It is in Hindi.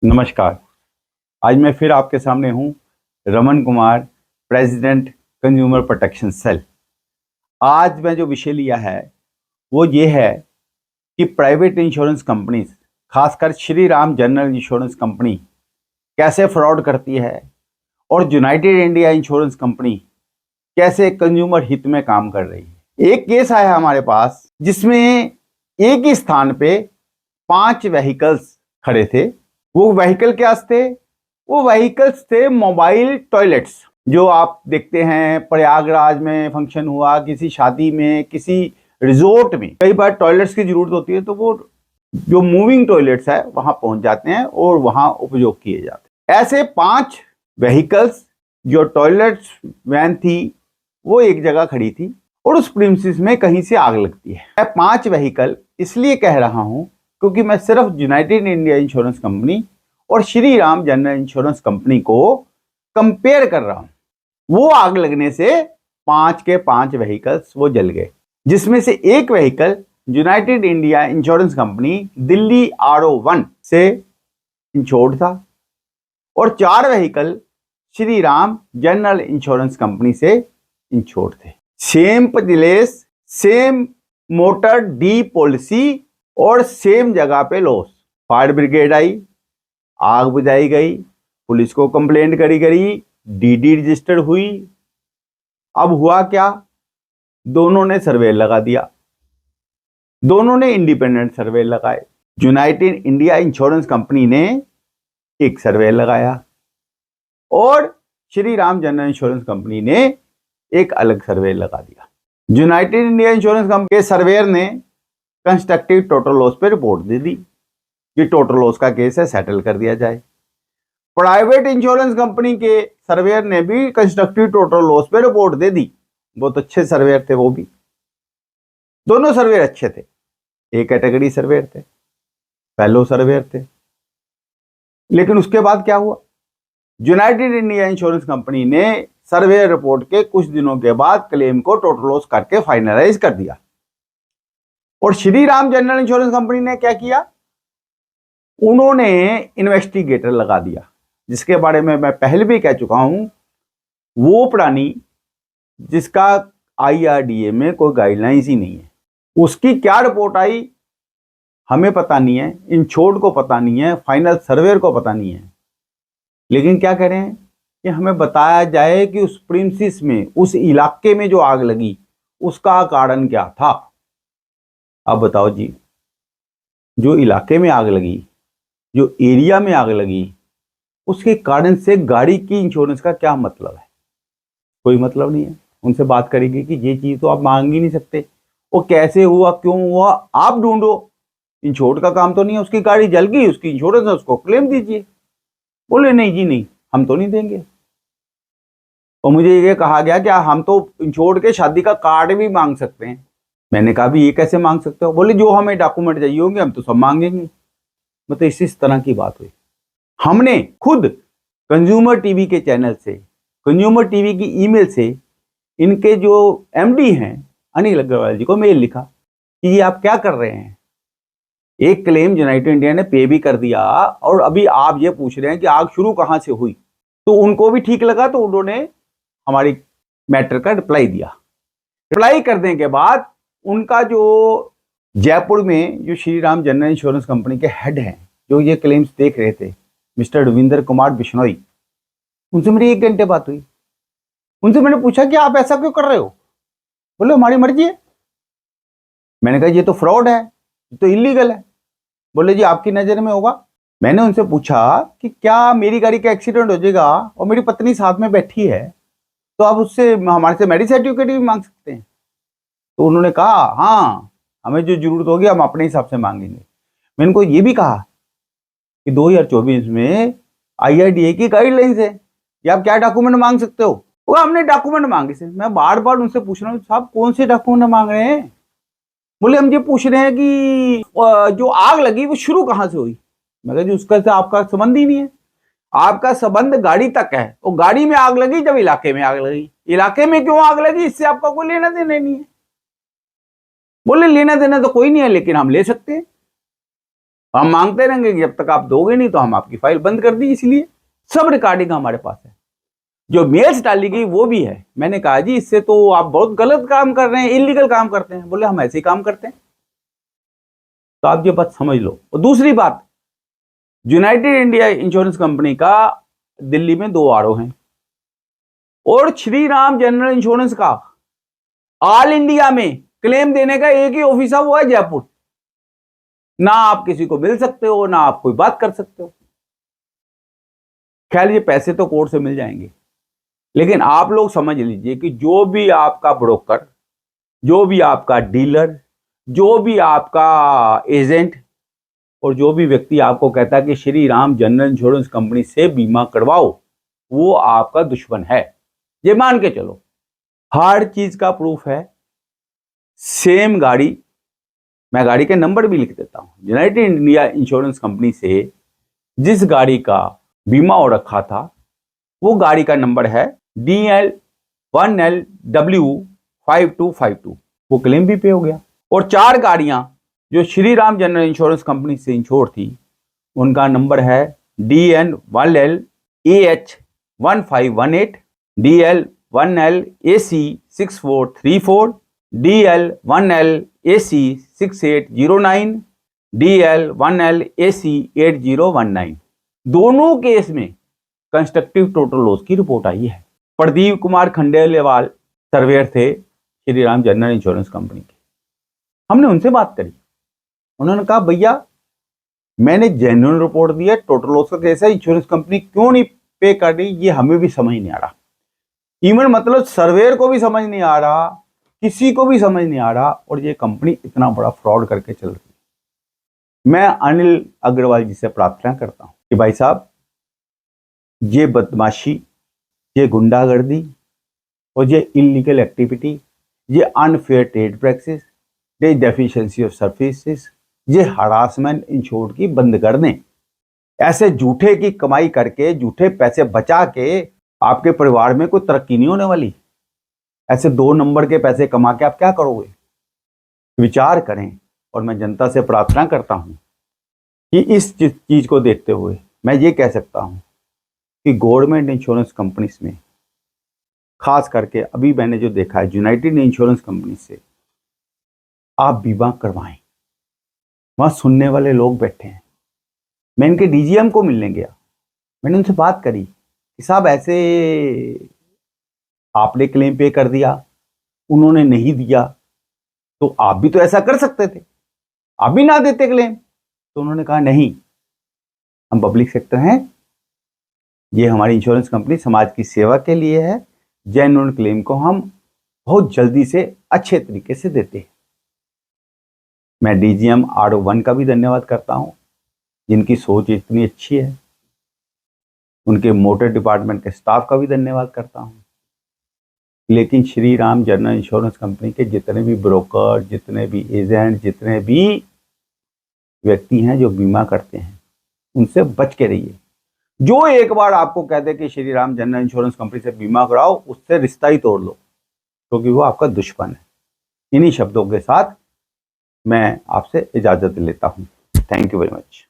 नमस्कार। आज मैं फिर आपके सामने हूं, Raman Kumar, president consumer protection cell. आज मैं जो विषय लिया है वो ये है कि प्राइवेट इंश्योरेंस कंपनीज, खासकर Shri Ram general insurance company कैसे फ्रॉड करती है और यूनाइटेड इंडिया इंश्योरेंस कंपनी कैसे कंज्यूमर हित में काम कर रही है। एक केस आया हमारे पास जिसमें एक ही स्थान पे 5 व्हीकल्स खड़े थे। वो व्हीकल क्या थे? वो व्हीकल्स थे मोबाइल टॉयलेट्स। जो आप देखते हैं प्रयागराज में फंक्शन हुआ, किसी शादी में, किसी रिजोर्ट में कई बार टॉयलेट्स की जरूरत होती है, तो वो जो मूविंग टॉयलेट्स है वहां पहुंच जाते हैं और वहां उपयोग किए जाते हैं। ऐसे 5 व्हीकल्स, जो टॉयलेट्स वैन थी वो एक जगह खड़ी थी और उस प्रीमिसेस में कहीं से आग लगती है। मैं 5 व्हीकल इसलिए कह रहा हूं क्योंकि मैं सिर्फ यूनाइटेड इंडिया इंश्योरेंस कंपनी और Shri Ram general insurance company को कंपेयर कर रहा हूं। वो आग लगने से 5 के 5 व्हीकल्स वो जल गए, जिसमें से एक vehicle United India insurance company Delhi RO1 से इंश्योर्ड था और 4 vehicle Shri Ram general insurance company से इंश्योर्ड थे। Same place, same motor D policy और सेम जगह पे लॉस। फायर ब्रिगेड आई, आग बुझाई गई, पुलिस को कंप्लेंट करी गई, DD रजिस्टर्ड हुई। अब हुआ क्या? दोनों ने सर्वे लगा दिया, दोनों ने इंडिपेंडेंट सर्वे लगाए। यूनाइटेड इंडिया इंश्योरेंस कंपनी ने एक सर्वे लगाया और Shri Ram general insurance company ने एक अलग सर्वे लगा दिया। यूनाइटेड इंडिया इंश्योरेंस कंपनी के सर्वेयर ने कंस्ट्रक्टिव टोटल लॉस पे रिपोर्ट दे दी कि टोटल लॉस का केस है, सेटल कर दिया जाए। प्राइवेट इंश्योरेंस कंपनी के सर्वेयर ने भी कंस्ट्रक्टिव टोटल लॉस पे रिपोर्ट दे दी। बहुत अच्छे सर्वेयर थे वो भी, दोनों सर्वेयर अच्छे थे। एक कैटेगरी सर्वेयर थे, फेलो सर्वेयर थे। लेकिन उसके बाद क्या हुआ? यूनाइटेड इंडिया इंश्योरेंस कंपनी ने सर्वेयर रिपोर्ट के कुछ दिनों के बाद क्लेम को टोटल लॉस करके फाइनलाइज कर दिया। और Shri Ram general insurance company ने क्या किया? उन्होंने इन्वेस्टिगेटर लगा दिया, जिसके बारे में मैं पहले भी कह चुका हूं। वो प्राणी जिसका IRDA में कोई गाइडलाइंस ही नहीं है, उसकी क्या रिपोर्ट आई हमें पता नहीं है, इंश्योर्ड को पता नहीं है, फाइनल सर्वेयर को पता नहीं है। लेकिन क्या कह रहे हैं कि हमें बताया जाए कि उस प्रीमिसेस में, उस इलाके में जो आग लगी उसका कारण क्या था। अब बताओ जी, जो इलाके में आग लगी, जो एरिया में आग लगी, उसके कारण से गाड़ी की इंश्योरेंस का क्या मतलब है? कोई मतलब नहीं है। उनसे बात करेंगे कि ये चीज तो आप मांग ही नहीं सकते, वो कैसे हुआ, क्यों हुआ, आप ढूंढो। इंश्योर्ड का काम तो नहीं है। उसकी गाड़ी जल गई, उसकी इंश्योरेंस है, उसको क्लेम दीजिए। बोले नहीं जी नहीं, हम तो नहीं देंगे। और मुझे ये कहा गया कि हम तो इंश्योर्ड के शादी का कार्ड भी मांग सकते हैं। मैंने कहा भी ये कैसे मांग सकते हो? बोले जो हमें डॉक्यूमेंट चाहिए होंगे हम तो सब मांगेंगे। मतलब इस तरह की बात हुई। हमने खुद कंज्यूमर टीवी के चैनल से, कंज्यूमर टीवी की ईमेल से इनके जो MD हैं अनिल अग्रवाल जी को मेल लिखा कि ये आप क्या कर रहे हैं। एक क्लेम यूनाइटेड इंडिया ने पे भी कर दिया और अभी आप ये पूछ रहे हैं कि आग शुरू कहां से हुई। तो उनको भी ठीक लगा, तो उन्होंने हमारी मैटर का रिप्लाई दिया। रिप्लाई करने के बाद उनका जो जयपुर में जो Shri Ram general insurance company के हेड हैं, जो ये क्लेम्स देख रहे थे, मिस्टर रविंदर कुमार बिश्नोई, उनसे मेरी 1 घंटे बात हुई। उनसे मैंने पूछा कि आप ऐसा क्यों कर रहे हो? बोले हमारी मर्जी है। मैंने कहा ये तो फ्रॉड है, ये तो इलीगल है। बोले जी आपकी नजर में होगा। मैंने उनसे पूछा कि क्या मेरी गाड़ी का एक्सीडेंट हो जाएगा और मेरी पत्नी साथ में बैठी है तो आप उससे, हमारे से मेडिकल सर्टिफिकेट भी मांग सकते हैं? तो उन्होंने कहा हाँ, हमें जो जरूरत होगी हम अपने हिसाब से मांगेंगे। मैंने उनको ये भी कहा कि 2024 में IRDA की गाइडलाइंस है कि आप क्या डॉक्यूमेंट मांग सकते हो। वो हमने डॉक्यूमेंट मांगे से। मैं बार बार उनसे पूछ रहा हूँ साहब कौन से डॉक्यूमेंट मांग रहे हैं? बोले हम ये पूछ रहे हैं कि जो आग लगी वो शुरू कहां से हुई। मैं कहा जी उसका से आपका संबंध ही नहीं है। आपका संबंध गाड़ी तक है। वो गाड़ी में आग लगी जब इलाके में आग लगी। इलाके में क्यों आग लगी इससे आपका कोई लेना देना नहीं है। बोले लेना देना तो कोई नहीं है लेकिन हम ले सकते हैं। हम मांगते रहेंगे कि जब तक आप दोगे नहीं तो हम आपकी फाइल बंद कर दी। इसलिए सब रिकॉर्डिंग हमारे पास है। जो मेल्स डाली गई वो भी है। मैंने कहा जी इससे तो आप बहुत गलत काम कर रहे हैं, इलीगल काम करते हैं। बोले हम ऐसे ही काम करते हैं। तो आप ये बात समझ लो। और दूसरी बात, यूनाइटेड इंडिया इंश्योरेंस कंपनी का दिल्ली में 2 आरओ हैं और श्री राम जनरल इंश्योरेंस का ऑल इंडिया में क्लेम देने का एक ही ऑफिस है, वो है जयपुर। ना आप किसी को मिल सकते हो, ना आप कोई बात कर सकते हो। खैर ये पैसे तो कोर्ट से मिल जाएंगे, लेकिन आप लोग समझ लीजिए कि जो भी आपका ब्रोकर, जो भी आपका डीलर, जो भी आपका एजेंट और जो भी व्यक्ति आपको कहता है कि Shri Ram general insurance company से बीमा करवाओ, वो आपका दुश्मन है। ये मान के चलो। हर चीज का प्रूफ है। सेम गाड़ी, मैं गाड़ी के नंबर भी लिख देता हूं। यूनाइटेड इंडिया इंश्योरेंस कंपनी से जिस गाड़ी का बीमा हो रखा था, वो गाड़ी का नंबर है DL1LW5252। वो क्लेम भी पे हो गया। और 4 गाड़ियां जो Shri Ram general insurance company से इंश्योर थी, उनका नंबर है DN1LAH1518, DL1LAC6434, DL1LAC6809, DL1LAC8019। दोनों केस में कंस्ट्रक्टिव टोटल लॉस की रिपोर्ट आई है। प्रदीप कुमार खंडेलवाल सर्वेयर थे Shri Ram general insurance company के। हमने उनसे बात करी। उन्होंने कहा भैया मैंने जेन्युइन रिपोर्ट दी है, टोटल लॉस का केस है, इंश्योरेंस कंपनी क्यों नहीं पे कर रही ये हमें भी समझ नहीं आ रहा। इवन मतलब सर्वेयर को भी समझ नहीं आ रहा, किसी को भी समझ नहीं आ रहा, और ये कंपनी इतना बड़ा फ्रॉड करके चल रही है। मैं अनिल अग्रवाल जी से प्रार्थना करता हूं कि भाई साहब ये बदमाशी, ये गुंडागर्दी और ये इलीगल एक्टिविटी, ये अनफेयर ट्रेड प्रैक्टिस, ये डेफिशिएंसी ऑफ सर्विसेज, ये हरासमेंट इंश्योर्ड की बंद कर दें। ऐसे झूठे की कमाई करके, झूठे पैसे बचा के आपके परिवार में कोई तरक्की नहीं होने वाली। ऐसे 2 नंबर के पैसे कमा के आप क्या करोगे? विचार करें। और मैं जनता से प्रार्थना करता हूं कि इस चीज को देखते हुए मैं ये कह सकता हूं कि गवर्नमेंट इंश्योरेंस कंपनीज में, खास करके अभी मैंने जो देखा है यूनाइटेड इंश्योरेंस कंपनी से, आप बीमा करवाएं। वहां सुनने वाले लोग बैठे हैं। मैं इनके डीजीएम को मिलने गया। मैंने उनसे बात करी कि साहब ऐसे आपने क्लेम पे कर दिया, उन्होंने नहीं दिया, तो आप भी तो ऐसा कर सकते थे, आप भी ना देते क्लेम। तो उन्होंने कहा नहीं, हम पब्लिक सेक्टर हैं, ये हमारी इंश्योरेंस कंपनी समाज की सेवा के लिए है। जेन्युइन क्लेम को हम बहुत जल्दी से अच्छे तरीके से देते हैं। मैं डीजीएम RO1 का भी धन्यवाद करता हूं, जिनकी सोच इतनी अच्छी है। उनके मोटर डिपार्टमेंट के स्टाफ का भी धन्यवाद करता हूं। लेकिन Shri Ram general insurance company के जितने भी ब्रोकर, जितने भी एजेंट, जितने भी व्यक्ति हैं जो बीमा करते हैं, उनसे बच के रहिए। जो एक बार आपको कह दे कि Shri Ram general insurance company से बीमा कराओ, उससे रिश्ता ही तोड़ लो, क्योंकि वो आपका दुश्मन है। इन्हीं शब्दों के साथ मैं आपसे इजाजत लेता हूं। Thank you very much.